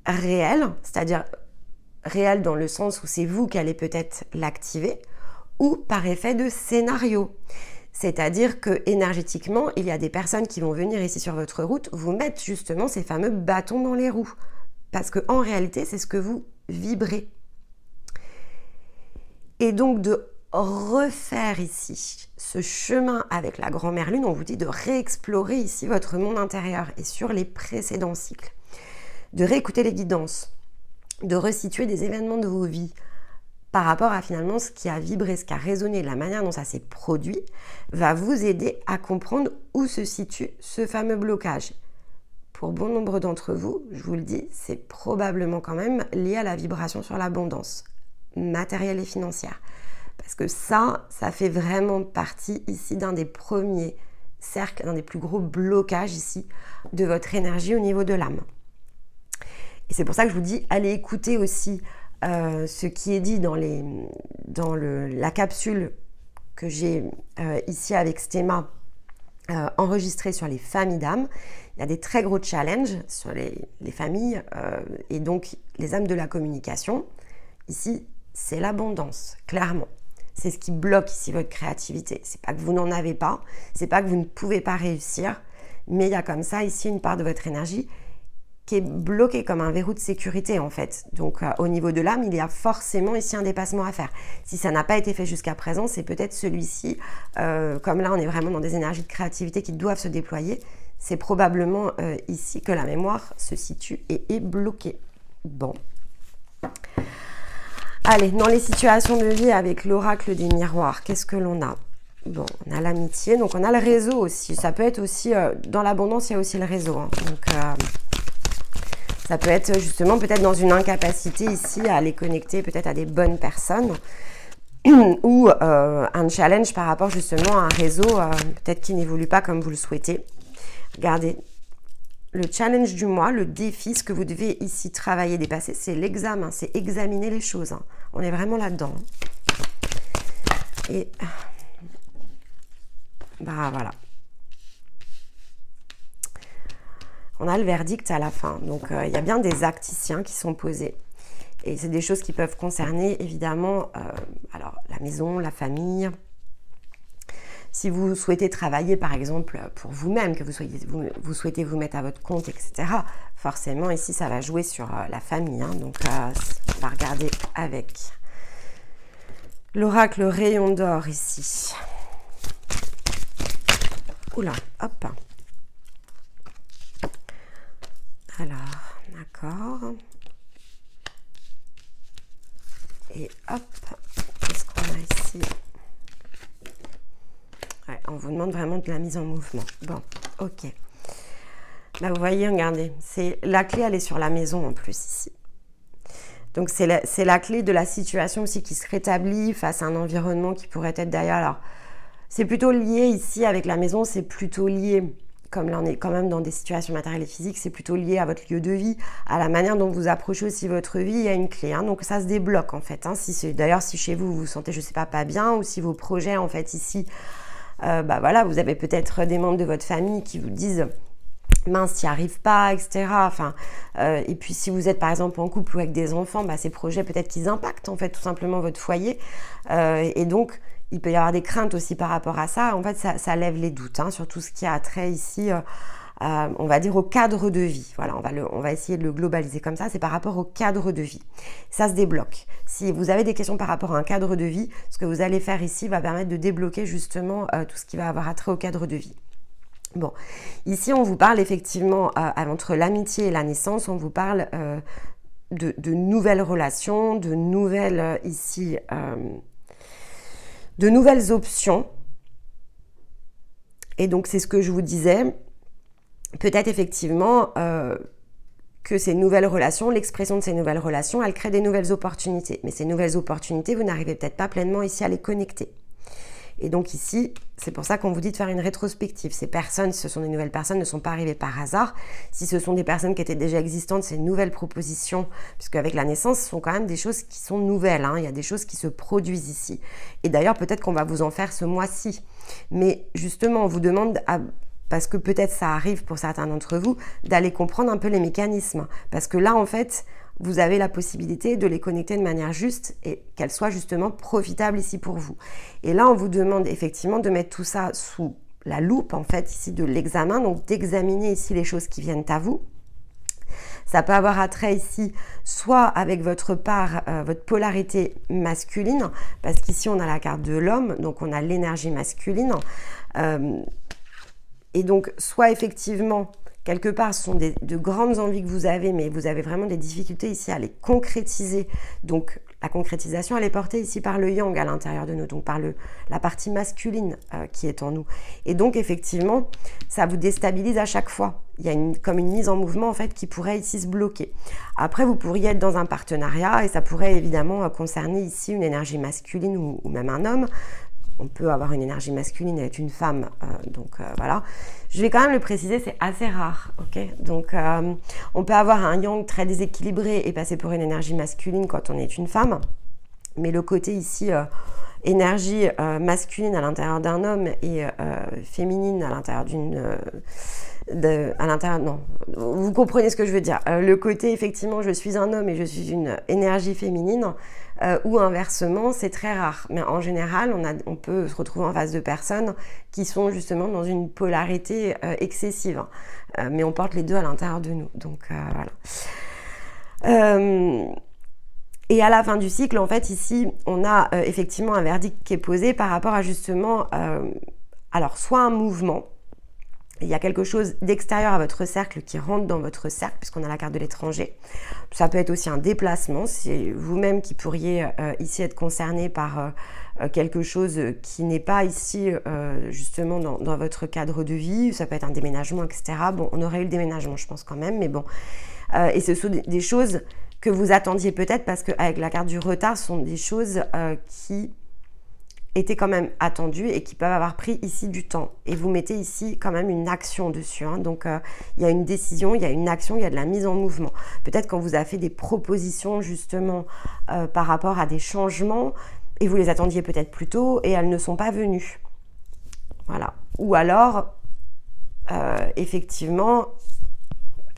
réelles, c'est-à-dire réelles dans le sens où c'est vous qui allez peut-être l'activer, ou par effet de scénario. C'est-à-dire que énergétiquement, il y a des personnes qui vont venir ici sur votre route vous mettre justement ces fameux bâtons dans les roues. Parce qu'en réalité, c'est ce que vous vibrez. Et donc de refaire ici ce chemin avec la grand-mère lune, on vous dit de réexplorer ici votre monde intérieur et sur les précédents cycles. De réécouter les guidances, de resituer des événements de vos vies, par rapport à finalement ce qui a vibré, ce qui a résonné, la manière dont ça s'est produit, va vous aider à comprendre où se situe ce fameux blocage. Pour bon nombre d'entre vous, je vous le dis, c'est probablement quand même lié à la vibration sur l'abondance matérielle et financière. Parce que ça fait vraiment partie ici d'un des premiers cercles, d'un des plus gros blocages ici de votre énergie au niveau de l'âme. Et c'est pour ça que je vous dis, allez écouter aussi ce qui est dit dans la capsule que j'ai ici avec Stéma enregistrée sur les familles d'âmes. Il y a des très gros challenges sur les familles et donc les âmes de la communication. Ici, c'est l'abondance, clairement. C'est ce qui bloque ici votre créativité. C'est pas que vous n'en avez pas, c'est pas que vous ne pouvez pas réussir, mais il y a comme ça ici une part de votre énergie qui est bloqué comme un verrou de sécurité en fait. Donc au niveau de l'âme, il y a forcément ici un dépassement à faire. Si ça n'a pas été fait jusqu'à présent, c'est peut-être celui-ci, comme là on est vraiment dans des énergies de créativité qui doivent se déployer, c'est probablement ici que la mémoire se situe et est bloquée. Bon. Allez, dans les situations de vie avec l'oracle des miroirs, qu'est-ce que l'on a? Bon, on a l'amitié, donc on a le réseau aussi. Ça peut être aussi, dans l'abondance, il y a aussi le réseau. Hein. Donc, ça peut être justement peut-être dans une incapacité ici à les connecter peut-être à des bonnes personnes ou un challenge par rapport justement à un réseau peut-être qui n'évolue pas comme vous le souhaitez. Regardez, le challenge du mois, le défi, ce que vous devez ici travailler, dépasser, c'est l'examen, c'est examiner les choses. Hein. On est vraiment là-dedans. Et bah voilà. On a le verdict à la fin. Donc, il y a bien des actes ici qui sont posés. Et c'est des choses qui peuvent concerner, évidemment, alors, la maison, la famille. Si vous souhaitez travailler, par exemple, pour vous-même, que vous souhaitez vous mettre à votre compte, etc., forcément, ici, ça va jouer sur la famille. Hein. Donc, on va regarder avec l'oracle rayon d'or ici. Oula, hop. Alors, d'accord. Et hop, qu'est-ce qu'on a ici? Ouais, on vous demande vraiment de la mise en mouvement. Bon, ok. Là, vous voyez, regardez, la clé, elle est sur la maison en plus ici. Donc, c'est la clé de la situation aussi qui se rétablit face à un environnement qui pourrait être derrière. Alors, c'est plutôt lié ici avec la maison, c'est plutôt lié, comme là on est quand même dans des situations matérielles et physiques, c'est plutôt lié à votre lieu de vie, à la manière dont vous approchez aussi votre vie, il y a une clé. Hein, donc ça se débloque en fait. Hein, d'ailleurs, si chez vous, vous vous sentez, je sais pas bien, ou si vos projets en fait ici, bah voilà, vous avez peut-être des membres de votre famille qui vous disent mince, n'y arrive pas, etc. Enfin, et puis si vous êtes par exemple en couple ou avec des enfants, bah, ces projets peut-être qu'ils impactent en fait tout simplement votre foyer. Et donc, il peut y avoir des craintes aussi par rapport à ça. En fait, ça lève les doutes sur tout ce qui a trait ici, on va dire au cadre de vie. Voilà, on va essayer de le globaliser comme ça. C'est par rapport au cadre de vie. Ça se débloque. Si vous avez des questions par rapport à un cadre de vie, ce que vous allez faire ici va permettre de débloquer justement tout ce qui va avoir attrait au cadre de vie. Bon, ici on vous parle effectivement, entre l'amitié et la naissance, on vous parle de nouvelles relations, de nouvelles de nouvelles options. Et donc c'est ce que je vous disais, peut-être effectivement que ces nouvelles relations, l'expression de ces nouvelles relations, elles créent des nouvelles opportunités. Mais ces nouvelles opportunités, vous n'arrivez peut-être pas pleinement ici à les connecter. Et donc ici, c'est pour ça qu'on vous dit de faire une rétrospective. Ces personnes, ce sont des nouvelles personnes, ne sont pas arrivées par hasard. Si ce sont des personnes qui étaient déjà existantes, ces nouvelles propositions, puisque avec la naissance, ce sont quand même des choses qui sont nouvelles, hein. Il y a des choses qui se produisent ici. Et d'ailleurs, peut-être qu'on va vous en faire ce mois-ci. Mais justement, on vous demande, parce que peut-être ça arrive pour certains d'entre vous, d'aller comprendre un peu les mécanismes. Parce que là, en fait, vous avez la possibilité de les connecter de manière juste et qu'elles soient justement profitables ici pour vous. Et là, on vous demande effectivement de mettre tout ça sous la loupe, en fait, ici de l'examen, donc d'examiner ici les choses qui viennent à vous. Ça peut avoir attrait ici, soit avec votre part, votre polarité masculine, parce qu'ici on a la carte de l'homme, donc on a l'énergie masculine. Et donc, soit effectivement, quelque part, ce sont de grandes envies que vous avez, mais vous avez vraiment des difficultés ici à les concrétiser. Donc, la concrétisation, elle est portée ici par le yang à l'intérieur de nous, donc par la partie masculine qui est en nous. Et donc, effectivement, ça vous déstabilise à chaque fois. Il y a comme une mise en mouvement, en fait, qui pourrait ici se bloquer. Après, vous pourriez être dans un partenariat et ça pourrait évidemment concerner ici une énergie masculine ou même un homme. On peut avoir une énergie masculine et être une femme, voilà. Je vais quand même le préciser, c'est assez rare, ok. Donc, on peut avoir un yang très déséquilibré et passer pour une énergie masculine quand on est une femme. Mais le côté ici, énergie masculine à l'intérieur d'un homme et féminine à l'intérieur non, vous comprenez ce que je veux dire. Le côté, effectivement, je suis un homme et je suis une énergie féminine, ou inversement, c'est très rare. Mais en général, on peut se retrouver en face de personnes qui sont justement dans une polarité excessive. Mais on porte les deux à l'intérieur de nous. Donc, voilà. Et à la fin du cycle, en fait, ici, on a effectivement un verdict qui est posé par rapport à justement, alors, soit un mouvement. Il y a quelque chose d'extérieur à votre cercle qui rentre dans votre cercle, puisqu'on a la carte de l'étranger. Ça peut être aussi un déplacement, c'est vous-même qui pourriez ici être concerné par quelque chose qui n'est pas ici justement dans votre cadre de vie. Ça peut être un déménagement, etc. Bon, on aurait eu le déménagement, je pense quand même, mais bon. Et ce sont des choses que vous attendiez peut-être, parce qu'avec la carte du retard, ce sont des choses qui étaient quand même attendues et qui peuvent avoir pris ici du temps. Et vous mettez ici quand même une action dessus, hein. Donc, il y a une décision, il y a une action, il y a de la mise en mouvement. Peut-être qu'on vous a fait des propositions justement par rapport à des changements et vous les attendiez peut-être plus tôt et elles ne sont pas venues. Voilà. Ou alors, effectivement,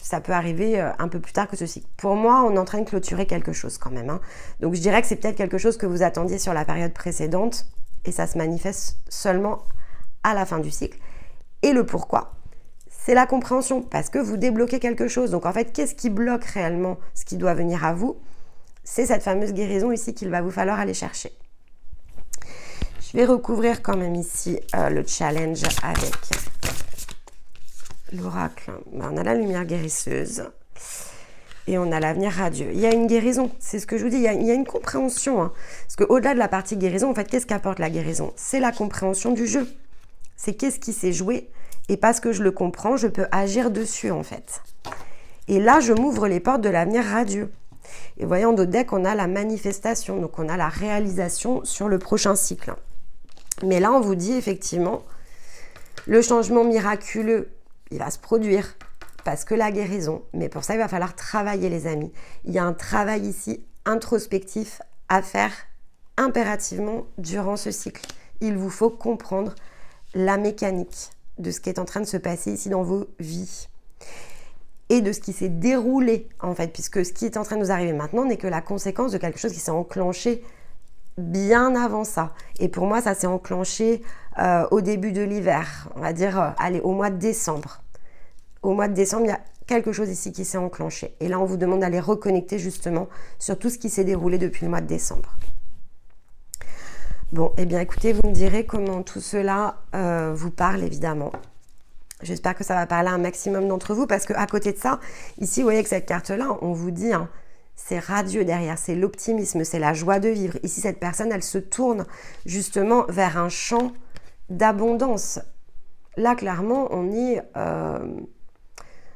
ça peut arriver un peu plus tard que ceci. Pour moi, on est en train de clôturer quelque chose quand même, hein. Donc, je dirais que c'est peut-être quelque chose que vous attendiez sur la période précédente et ça se manifeste seulement à la fin du cycle. Et le pourquoi, c'est la compréhension, parce que vous débloquez quelque chose. Donc, en fait, qu'est-ce qui bloque réellement ce qui doit venir à vous? C'est cette fameuse guérison ici qu'il va vous falloir aller chercher. Je vais recouvrir quand même ici le challenge avec l'oracle. On a la lumière guérisseuse et on a l'avenir radieux. Il y a une guérison, c'est ce que je vous dis, il y a une compréhension, hein. Parce qu'au-delà de la partie guérison, en fait, qu'est-ce qu'apporte la guérison? C'est la compréhension du jeu. C'est qu'est-ce qui s'est joué et parce que je le comprends, je peux agir dessus, en fait. Et là, je m'ouvre les portes de l'avenir radieux. Et vous voyez, en d'autres decks, on a la manifestation, donc on a la réalisation sur le prochain cycle. Mais là, on vous dit effectivement, le changement miraculeux, il va se produire parce que la guérison, mais pour ça, il va falloir travailler, les amis. Il y a un travail ici introspectif à faire impérativement durant ce cycle. Il vous faut comprendre la mécanique de ce qui est en train de se passer ici dans vos vies et de ce qui s'est déroulé, en fait, puisque ce qui est en train de nous arriver maintenant n'est que la conséquence de quelque chose qui s'est enclenché bien avant ça. Et pour moi, ça s'est enclenché au début de l'hiver, on va dire, allez, au mois de décembre. Au mois de décembre, il y a quelque chose ici qui s'est enclenché. Et là, on vous demande d'aller reconnecter justement sur tout ce qui s'est déroulé depuis le mois de décembre. Bon, eh bien, écoutez, vous me direz comment tout cela vous parle, évidemment. J'espère que ça va parler à un maximum d'entre vous parce qu'à côté de ça, ici, vous voyez que cette carte-là, on vous dit, hein, c'est radieux derrière, c'est l'optimisme, c'est la joie de vivre. Ici, cette personne, elle se tourne justement vers un champ d'abondance. Là, clairement, on est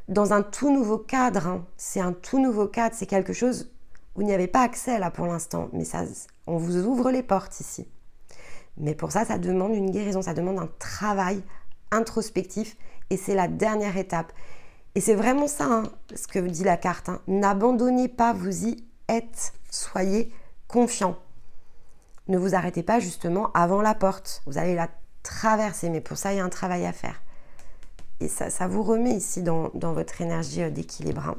dans un tout nouveau cadre. Hein. C'est un tout nouveau cadre, c'est quelque chose, vous n'y avez pas accès là pour l'instant, mais ça, on vous ouvre les portes ici. Mais pour ça, ça demande une guérison, ça demande un travail introspectif et c'est la dernière étape. Et c'est vraiment ça, hein, ce que dit la carte. Hein. N'abandonnez pas, vous y êtes, soyez confiants. Ne vous arrêtez pas justement avant la porte, vous allez la traverser, mais pour ça, il y a un travail à faire. Et ça vous remet ici dans votre énergie d'équilibre. Hein.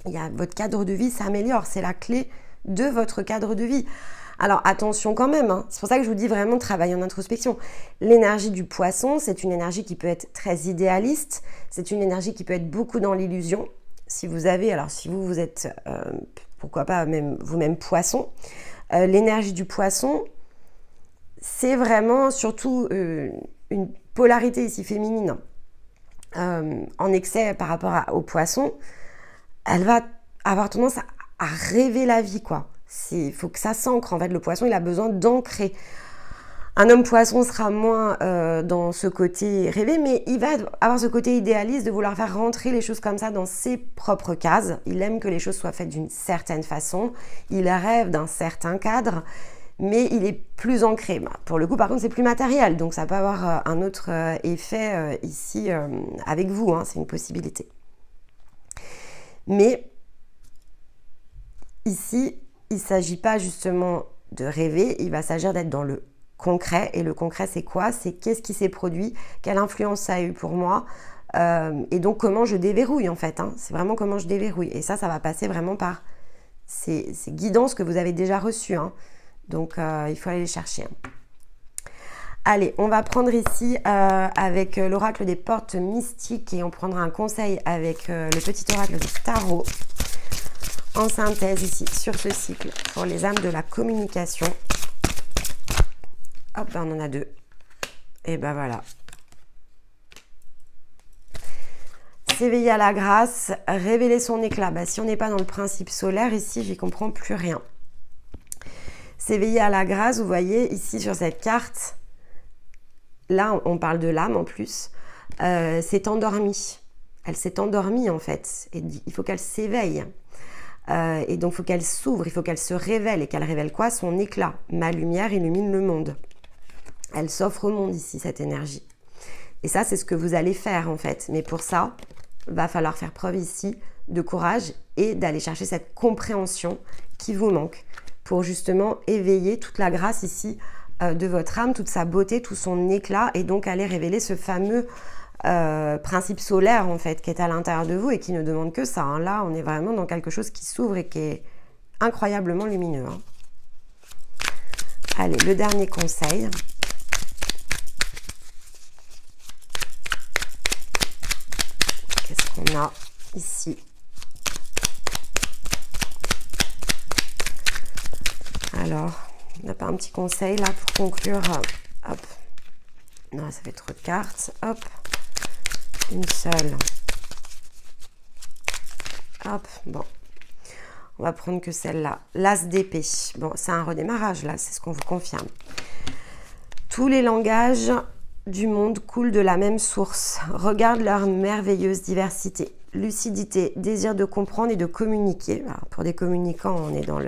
Il y a votre cadre de vie s'améliore, c'est la clé de votre cadre de vie. Alors attention quand même, hein. C'est pour ça que je vous dis vraiment travail en introspection. L'énergie du poisson, c'est une énergie qui peut être très idéaliste, c'est une énergie qui peut être beaucoup dans l'illusion. Si vous avez, alors si vous êtes, pourquoi pas même vous-même poisson, l'énergie du poisson, c'est vraiment surtout une polarité ici féminine. En excès par rapport au poisson, elle va avoir tendance à rêver la vie, quoi. Il faut que ça s'ancre. En fait, le poisson, il a besoin d'ancrer. Un homme poisson sera moins dans ce côté rêvé, mais il va avoir ce côté idéaliste de vouloir faire rentrer les choses comme ça dans ses propres cases. Il aime que les choses soient faites d'une certaine façon. Il rêve d'un certain cadre, mais il est plus ancré. Pour le coup, par contre, c'est plus matériel, donc ça peut avoir un autre effet ici avec vous, hein, c'est une possibilité. Mais ici, il ne s'agit pas justement de rêver, il va s'agir d'être dans le concret. Et le concret, c'est quoi? C'est qu'est-ce qui s'est produit, quelle influence ça a eu pour moi, et donc comment je déverrouille en fait. Hein. C'est vraiment comment je déverrouille. Et ça va passer vraiment par ces guidances que vous avez déjà reçues. Hein. Donc, il faut aller les chercher. Allez, on va prendre ici avec l'oracle des portes mystiques et on prendra un conseil avec le petit oracle du tarot. En synthèse ici sur ce cycle pour les âmes de la communication. Hop, on en a deux. Et ben voilà. S'éveiller à la grâce, révéler son éclat. Bah, si on n'est pas dans le principe solaire, ici, j'y comprends plus rien. S'éveiller à la grâce, vous voyez ici sur cette carte, là on parle de l'âme en plus, s'est endormie. Elle s'est endormie en fait. Et il faut qu'elle s'éveille. Et donc il faut qu'elle s'ouvre, il faut qu'elle se révèle. Et qu'elle révèle quoi? Son éclat. Ma lumière illumine le monde. Elle s'offre au monde ici, cette énergie. Et ça, c'est ce que vous allez faire en fait. Mais pour ça, il va falloir faire preuve ici de courage et d'aller chercher cette compréhension qui vous manque pour justement éveiller toute la grâce ici de votre âme, toute sa beauté, tout son éclat et donc aller révéler ce fameux principe solaire en fait qui est à l'intérieur de vous et qui ne demande que ça. Hein. Là, on est vraiment dans quelque chose qui s'ouvre et qui est incroyablement lumineux. Hein. Allez, le dernier conseil. Qu'est-ce qu'on a ici? Alors, on n'a pas un petit conseil là pour conclure. Hop. Non, ça fait trop de cartes. Hop. Une seule. Hop. Bon. On va prendre que celle-là. L'as d'épée. Bon, c'est un redémarrage là, c'est ce qu'on vous confirme. Tous les langages du monde coulent de la même source. Regarde leur merveilleuse diversité. Lucidité, désir de comprendre et de communiquer. Alors, pour des communicants, on est dans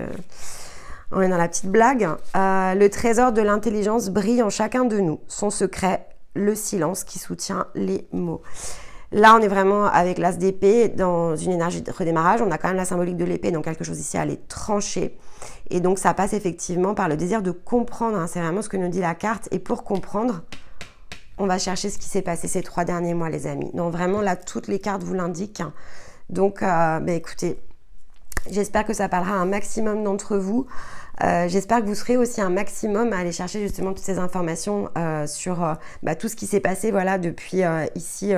la petite blague. Le trésor de l'intelligence brille en chacun de nous. Son secret, le silence qui soutient les mots. Là, on est vraiment avec l'as d'épée dans une énergie de redémarrage. On a quand même la symbolique de l'épée, donc quelque chose ici à aller trancher. Et donc, ça passe effectivement par le désir de comprendre. Hein. C'est vraiment ce que nous dit la carte. Et pour comprendre, on va chercher ce qui s'est passé ces 3 derniers mois, les amis. Donc, vraiment, là, toutes les cartes vous l'indiquent. Donc, écoutez, j'espère que ça parlera à un maximum d'entre vous. J'espère que vous serez aussi un maximum à aller chercher justement toutes ces informations sur tout ce qui s'est passé voilà, depuis ici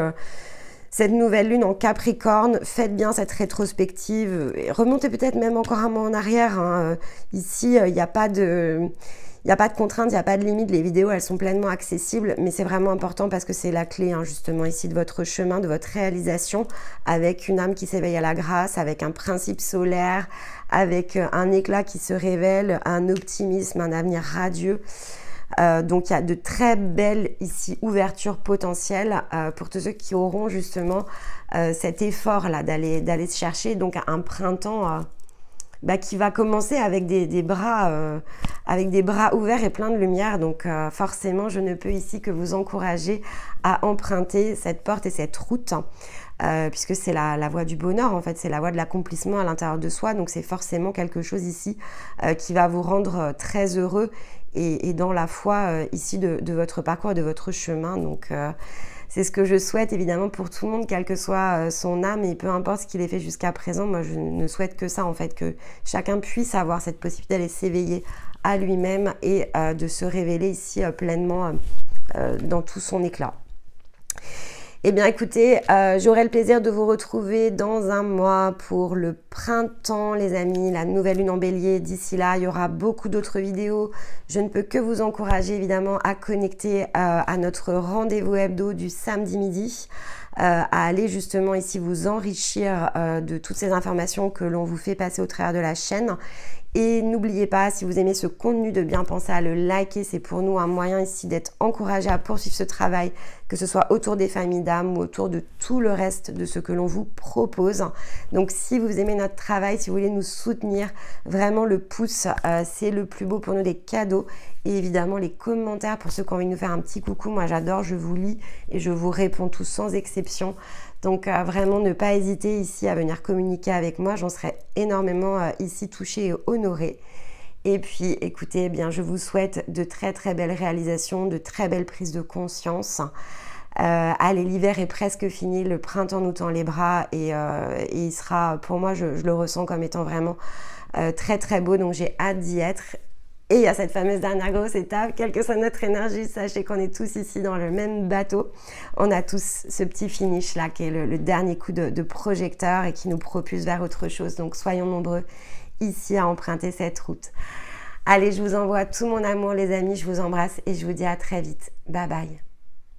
cette nouvelle lune en Capricorne. Faites bien cette rétrospective. Remontez peut-être même encore un mois en arrière. Hein. Ici, il n'y a pas de n'y a pas de contraintes, il n'y a pas de limite, les vidéos elles sont pleinement accessibles, mais c'est vraiment important parce que c'est la clé hein, justement ici de votre chemin, de votre réalisation, avec une âme qui s'éveille à la grâce, avec un principe solaire, avec un éclat qui se révèle, un optimisme, un avenir radieux. Donc il y a de très belles ici ouvertures potentielles pour tous ceux qui auront justement cet effort là d'aller se chercher donc un printemps qui va commencer avec des bras ouverts et plein de lumière. Donc forcément je ne peux ici que vous encourager à emprunter cette porte et cette route puisque c'est la voie du bonheur en fait, c'est la voie de l'accomplissement à l'intérieur de soi, donc c'est forcément quelque chose ici qui va vous rendre très heureux et dans la foi ici de votre parcours et de votre chemin. Donc c'est ce que je souhaite évidemment pour tout le monde, quelle que soit son âme et peu importe ce qu'il ait fait jusqu'à présent. Moi je ne souhaite que ça en fait, que chacun puisse avoir cette possibilité d'aller s'éveiller à lui-même et de se révéler ici pleinement dans tout son éclat. Eh bien écoutez, j'aurai le plaisir de vous retrouver dans un mois pour le printemps les amis, la nouvelle lune en bélier. D'ici là, il y aura beaucoup d'autres vidéos. Je ne peux que vous encourager évidemment à connecter à notre rendez-vous hebdo du samedi midi, à aller justement ici vous enrichir de toutes ces informations que l'on vous fait passer au travers de la chaîne. Et n'oubliez pas, si vous aimez ce contenu, de bien penser à le liker. C'est pour nous un moyen ici d'être encouragé à poursuivre ce travail, que ce soit autour des familles d'âmes ou autour de tout le reste de ce que l'on vous propose. Donc si vous aimez notre travail, si vous voulez nous soutenir, vraiment le pouce, c'est le plus beau pour nous des cadeaux. Et évidemment les commentaires pour ceux qui ont envie de nous faire un petit coucou. Moi j'adore, je vous lis et je vous réponds tous sans exception. Donc vraiment ne pas hésiter ici à venir communiquer avec moi, j'en serais énormément ici touchée et honorée. Et puis écoutez, eh bien, je vous souhaite de très très belles réalisations, de très belles prises de conscience. Allez, l'hiver est presque fini, le printemps nous tend les bras et il sera, pour moi je le ressens comme étant vraiment très très beau, donc j'ai hâte d'y être. Et il y a cette fameuse dernière grosse étape, quelle que soit notre énergie, sachez qu'on est tous ici dans le même bateau. On a tous ce petit finish là qui est le dernier coup de projecteur et qui nous propulse vers autre chose. Donc soyons nombreux ici à emprunter cette route. Allez, je vous envoie tout mon amour les amis, je vous embrasse et je vous dis à très vite. Bye bye.